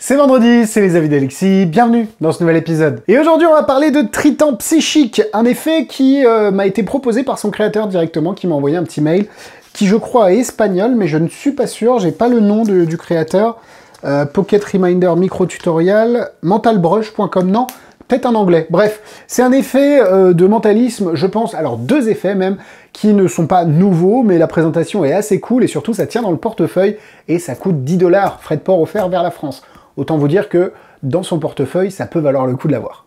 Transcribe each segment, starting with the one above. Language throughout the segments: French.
C'est vendredi, c'est les avis d'Alexis, bienvenue dans ce nouvel épisode. Et aujourd'hui on va parler de Triton Psychique, un effet qui m'a été proposé par son créateur directement, qui m'a envoyé un petit mail, qui je crois est espagnol, mais je ne suis pas sûr, j'ai pas le nom du créateur. Pocket Reminder Micro Tutorial, mentalbrush.com, non, peut-être un anglais. Bref, c'est un effet de mentalisme, je pense, alors deux effets même, qui ne sont pas nouveaux, mais la présentation est assez cool, et surtout ça tient dans le portefeuille, et ça coûte 10 $, frais de port offert vers la France. Autant vous dire que dans son portefeuille, ça peut valoir le coup de l'avoir.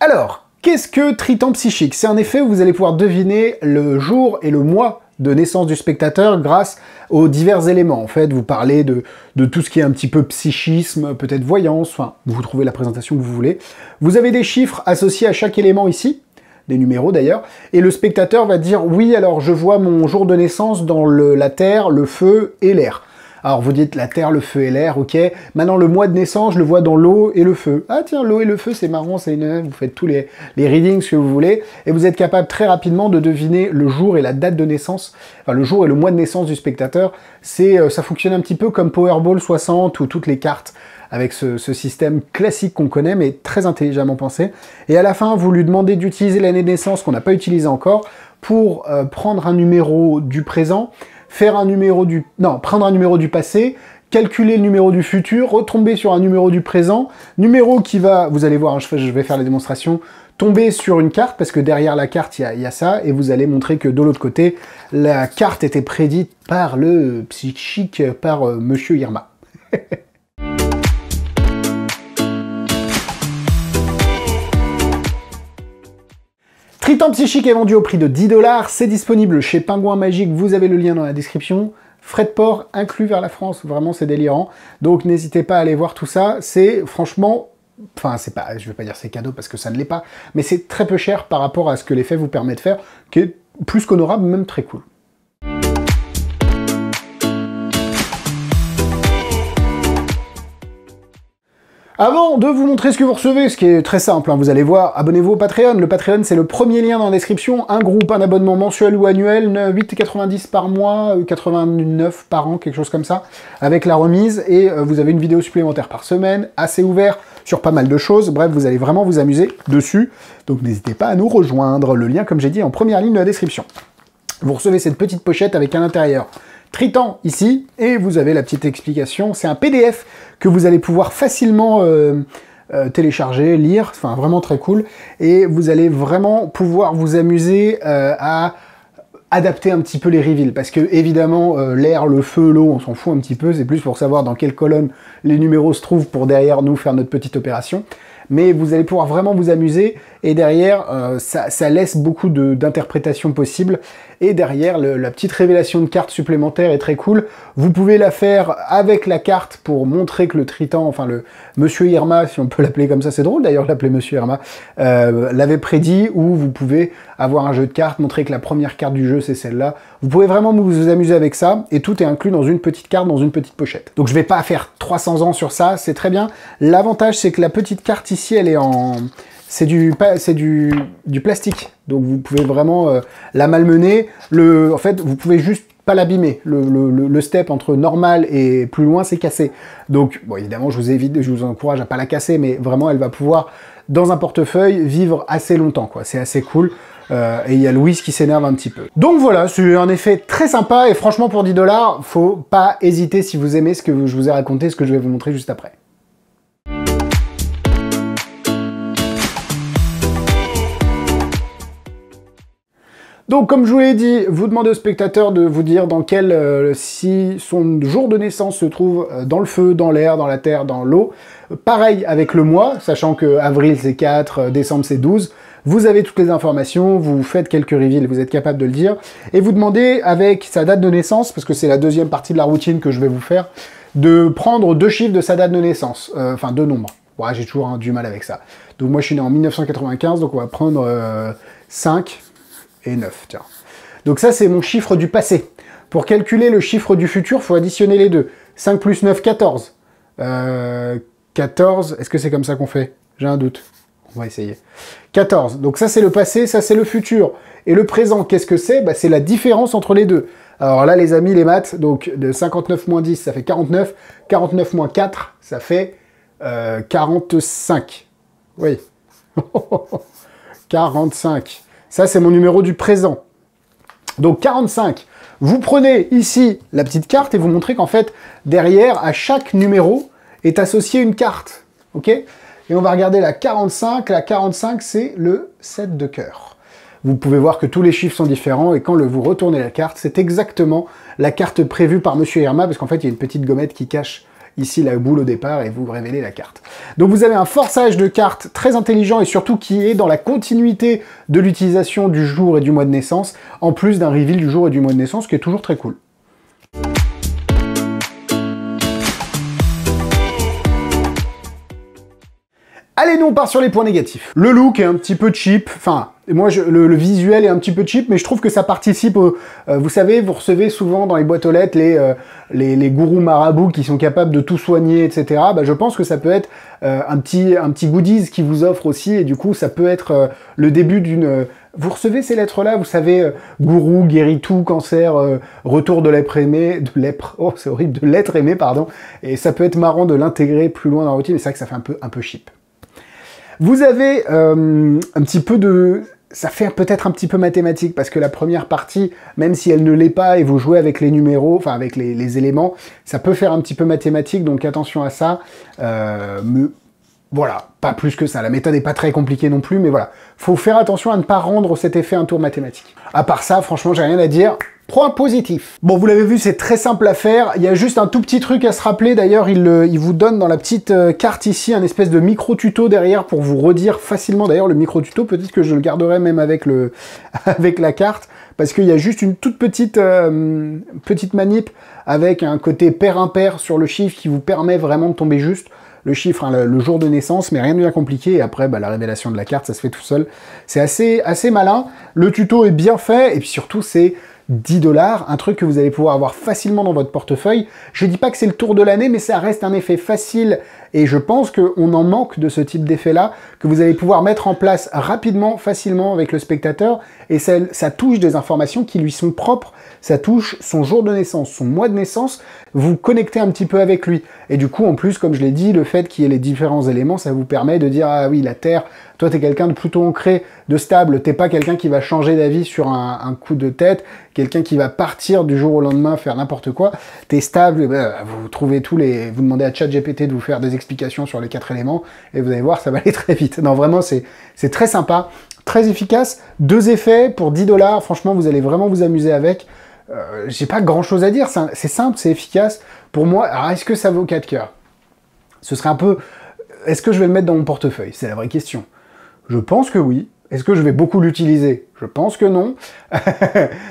Alors, qu'est-ce que Triton Psychique? C'est un effet où vous allez pouvoir deviner le jour et le mois de naissance du spectateur grâce aux divers éléments. En fait, vous parlez de tout ce qui est un petit peu psychisme, peut-être voyance, enfin, vous trouvez la présentation que vous voulez. Vous avez des chiffres associés à chaque élément ici, des numéros d'ailleurs, et le spectateur va dire « Oui, alors je vois mon jour de naissance dans la terre, le feu et l'air ». Alors vous dites la terre, le feu et l'air, ok. Maintenant le mois de naissance, je le vois dans l'eau et le feu. Ah tiens, l'eau et le feu, c'est marrant, vous faites tous les readings que vous voulez, et vous êtes capable très rapidement de deviner le jour et la date de naissance, enfin le jour et le mois de naissance du spectateur. Ça fonctionne un petit peu comme Powerball 60 ou toutes les cartes, avec ce système classique qu'on connaît, mais très intelligemment pensé. Et à la fin, vous lui demandez d'utiliser l'année de naissance qu'on n'a pas utilisée encore, pour prendre un numéro du présent, prendre un numéro du passé, calculer le numéro du futur, retomber sur un numéro du présent, numéro qui va, vous allez voir, hein, je vais faire la démonstration, tomber sur une carte, parce que derrière la carte, il y a ça, et vous allez montrer que de l'autre côté, la carte était prédite par le psychique, par Monsieur Irma. Triton Psychique est vendu au prix de 10 $, c'est disponible chez Pingouin Magique, vous avez le lien dans la description. Frais de port inclus vers la France, vraiment c'est délirant. Donc n'hésitez pas à aller voir tout ça, c'est franchement, enfin c'est pas, je vais pas dire c'est cadeau parce que ça ne l'est pas, mais c'est très peu cher par rapport à ce que l'effet vous permet de faire, qui est plus qu'honorable, même très cool. Avant de vous montrer ce que vous recevez, ce qui est très simple, hein, vous allez voir, abonnez-vous au Patreon. Le Patreon, c'est le premier lien dans la description. Un groupe, un abonnement mensuel ou annuel, 8,90 € par mois, 89 par an, quelque chose comme ça, avec la remise. Et vous avez une vidéo supplémentaire par semaine, assez ouvert sur pas mal de choses. Bref, vous allez vraiment vous amuser dessus. Donc n'hésitez pas à nous rejoindre. Le lien, comme j'ai dit, est en première ligne de la description. Vous recevez cette petite pochette avec à l'intérieur Triton ici, et vous avez la petite explication. C'est un PDF que vous allez pouvoir facilement télécharger, lire, enfin vraiment très cool, et vous allez vraiment pouvoir vous amuser à adapter un petit peu les reveals, parce que évidemment l'air, le feu, l'eau, on s'en fout un petit peu, c'est plus pour savoir dans quelle colonne les numéros se trouvent pour derrière nous faire notre petite opération. Mais vous allez pouvoir vraiment vous amuser, et derrière, ça laisse beaucoup d'interprétations possibles, et derrière, la petite révélation de carte supplémentaire est très cool. Vous pouvez la faire avec la carte pour montrer que le Triton, enfin le Monsieur Irma, si on peut l'appeler comme ça, c'est drôle d'ailleurs de l'appeler Monsieur Irma, l'avait prédit, ou vous pouvez avoir un jeu de cartes, montrer que la première carte du jeu c'est celle-là. Vous pouvez vraiment vous amuser avec ça, et tout est inclus dans une petite carte, dans une petite pochette. Donc je vais pas faire 300 ans sur ça, c'est très bien. L'avantage c'est que la petite carte ici, elle est en... c'est du plastique, donc vous pouvez vraiment la malmener. En fait, vous pouvez juste pas l'abîmer. Le step entre normal et plus loin, c'est cassé. Donc, bon, évidemment, je vous encourage à pas la casser, mais vraiment, elle va pouvoir, dans un portefeuille, vivre assez longtemps, quoi. C'est assez cool. Et il y a Louise qui s'énerve un petit peu. Donc voilà, c'est un effet très sympa, et franchement, pour 10 $, faut pas hésiter si vous aimez ce que je vous ai raconté, ce que je vais vous montrer juste après. Donc, comme je vous l'ai dit, vous demandez au spectateur de vous dire dans si son jour de naissance se trouve dans le feu, dans l'air, dans la terre, dans l'eau. Pareil avec le mois, sachant que avril c'est 4, décembre c'est 12. Vous avez toutes les informations, vous faites quelques reveals, vous êtes capable de le dire. Et vous demandez avec sa date de naissance, parce que c'est la deuxième partie de la routine que je vais vous faire, de prendre 2 chiffres de sa date de naissance, enfin 2 nombres. Ouais, j'ai toujours du mal avec ça. Donc moi je suis né en 1995, donc on va prendre 5 et 9, tiens. Donc ça c'est mon chiffre du passé. Pour calculer le chiffre du futur, il faut additionner les deux. 5 plus 9, 14. 14, est-ce que c'est comme ça qu'on fait? J'ai un doute. On va essayer. 14, donc ça c'est le passé, ça c'est le futur. Et le présent, qu'est-ce que c'est? Bah, c'est la différence entre les deux. Alors là, les amis, les maths, donc de 59 moins 10, ça fait 49. 49 moins 4, ça fait 45. Oui. 45. Ça, c'est mon numéro du présent. Donc 45. Vous prenez ici la petite carte et vous montrez qu'en fait, derrière, à chaque numéro, est associée une carte. Ok? Et on va regarder la 45. La 45, c'est le 7 de cœur. Vous pouvez voir que tous les chiffres sont différents et quand vous retournez la carte, c'est exactement la carte prévue par Monsieur Irma, parce qu'en fait, il y a une petite gommette qui cache ici la boule au départ et vous révélez la carte. Donc vous avez un forçage de cartes très intelligent et surtout qui est dans la continuité de l'utilisation du jour et du mois de naissance, en plus d'un reveal du jour et du mois de naissance, qui est toujours très cool. Allez, nous on part sur les points négatifs. Le look est un petit peu cheap, enfin, moi le visuel est un petit peu cheap, mais je trouve que ça participe au... vous savez, vous recevez souvent dans les boîtes aux lettres les gourous marabouts qui sont capables de tout soigner, etc. Bah, je pense que ça peut être un petit goodies qui vous offre aussi, et du coup ça peut être le début d'une... Vous recevez ces lettres-là, vous savez, gourou, guérit tout, cancer, retour de l'être aimé, oh c'est horrible, de l'être aimé, pardon, et ça peut être marrant de l'intégrer plus loin dans la routine, mais c'est vrai que ça fait un peu cheap. Vous avez un petit peu de... Ça fait peut-être un petit peu mathématique, parce que la première partie, même si elle ne l'est pas, et vous jouez avec les numéros, enfin avec les éléments, ça peut faire un petit peu mathématique, donc attention à ça. Mais voilà, pas plus que ça. La méthode n'est pas très compliquée non plus, mais voilà. Faut faire attention à ne pas rendre cet effet un tour mathématique. À part ça, franchement, j'ai rien à dire. Point positif. Bon, vous l'avez vu, c'est très simple à faire. Il y a juste un tout petit truc à se rappeler. D'ailleurs, il vous donne dans la petite carte ici un espèce de micro-tuto derrière pour vous redire facilement. D'ailleurs, le micro-tuto, peut-être que je le garderai même avec la carte, parce qu'il y a juste une toute petite manip avec un côté pair-impair sur le chiffre qui vous permet vraiment de tomber juste le chiffre, hein, le jour de naissance, mais rien de bien compliqué. Et après, bah, la révélation de la carte, ça se fait tout seul. C'est assez malin. Le tuto est bien fait, et puis surtout, c'est 10 $, un truc que vous allez pouvoir avoir facilement dans votre portefeuille. Je dis pas que c'est le tour de l'année, mais ça reste un effet facile, et je pense qu'on en manque de ce type d'effet-là, que vous allez pouvoir mettre en place rapidement, facilement avec le spectateur, et ça touche des informations qui lui sont propres, ça touche son jour de naissance, son mois de naissance, vous connectez un petit peu avec lui. Et du coup, en plus, comme je l'ai dit, le fait qu'il y ait les différents éléments, ça vous permet de dire, ah oui, la Terre, toi t'es quelqu'un de plutôt ancré, de stable, t'es pas quelqu'un qui va changer d'avis sur un coup de tête, quelqu'un qui va partir du jour au lendemain faire n'importe quoi, t'es stable, vous trouvez vous demandez à ChatGPT de vous faire des explications sur les 4 éléments, et vous allez voir, ça va aller très vite. Non, vraiment, c'est très sympa, très efficace, 2 effets pour 10 $, franchement, vous allez vraiment vous amuser avec. J'ai pas grand chose à dire, c'est simple, c'est efficace. Pour moi, alors est-ce que ça vaut 4 cœurs? Ce serait un peu... Est-ce que je vais le mettre dans mon portefeuille? C'est la vraie question. Je pense que oui. Est-ce que je vais beaucoup l'utiliser? Je pense que non.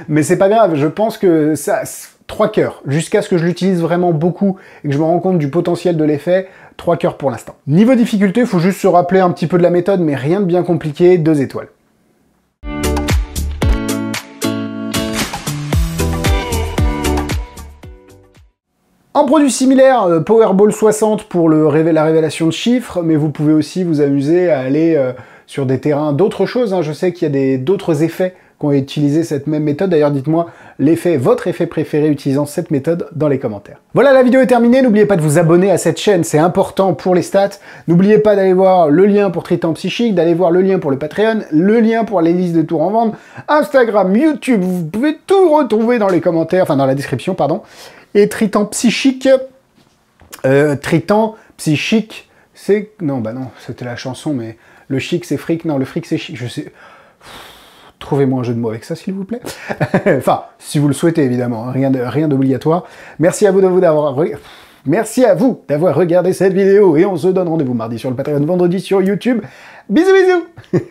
Mais c'est pas grave, je pense que ça... 3 cœurs. Jusqu'à ce que je l'utilise vraiment beaucoup et que je me rends compte du potentiel de l'effet, 3 cœurs pour l'instant. Niveau difficulté, il faut juste se rappeler un petit peu de la méthode, mais rien de bien compliqué, 2 étoiles. En produit similaire, Powerball 60 pour la révélation de chiffres, mais vous pouvez aussi vous amuser à aller sur des terrains d'autres choses. Hein. Je sais qu'il y a d'autres effets qui ont utilisé cette même méthode. D'ailleurs, dites-moi votre effet préféré utilisant cette méthode dans les commentaires. Voilà, la vidéo est terminée. N'oubliez pas de vous abonner à cette chaîne, c'est important pour les stats. N'oubliez pas d'aller voir le lien pour Triton Psychique, d'aller voir le lien pour le Patreon, le lien pour les listes de tours en vente, Instagram, YouTube, vous pouvez tout retrouver dans les commentaires, enfin dans la description, pardon. Et Triton Psychique, c'est... Non, bah non, c'était la chanson, mais le chic c'est fric, non, le fric c'est chic, je sais... Trouvez-moi un jeu de mots avec ça, s'il vous plaît. Enfin, si vous le souhaitez, évidemment, rien d'obligatoire. Merci à vous d'avoir regardé cette vidéo, et on se donne rendez-vous mardi sur le Patreon, vendredi sur YouTube. Bisous, bisous.